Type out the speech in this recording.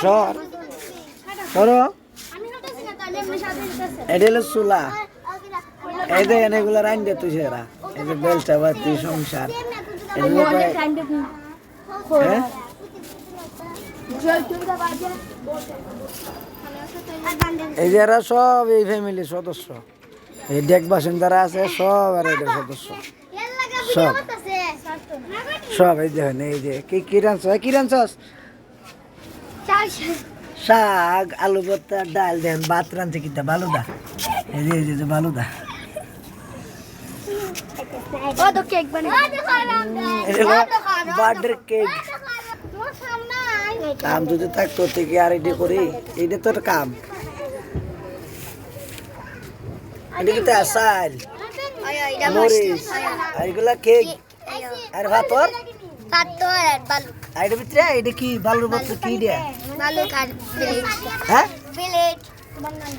সর সরো এটা হলো চুলা এই যে এগুলো রাইন দে তুই সেরা এই যে বেলচা বাতি সংসার হ্যাঁ এই যে এরা সব এই ফ্যামিলির সদস্য এই ডেক বাসিন্দারা আছে সব আর এদের সদস্য সব সব এই দেখেন এই যে কি রাঁধছস শাক আলু ভর্তা ডাল দেন ভাত রাঁধছে কিটা বালুদা এই যে বালুদা বার্থডে কেক কাম যদি থাকতো থেকে আর এটি করি এইটা তোর কাম এটা কিন্তু আসাল মরিচ আর এগুলা কেক আর ভাতর এটার ভিতরে এটা কি বালুর মতো কি দেয়া হ্যাঁ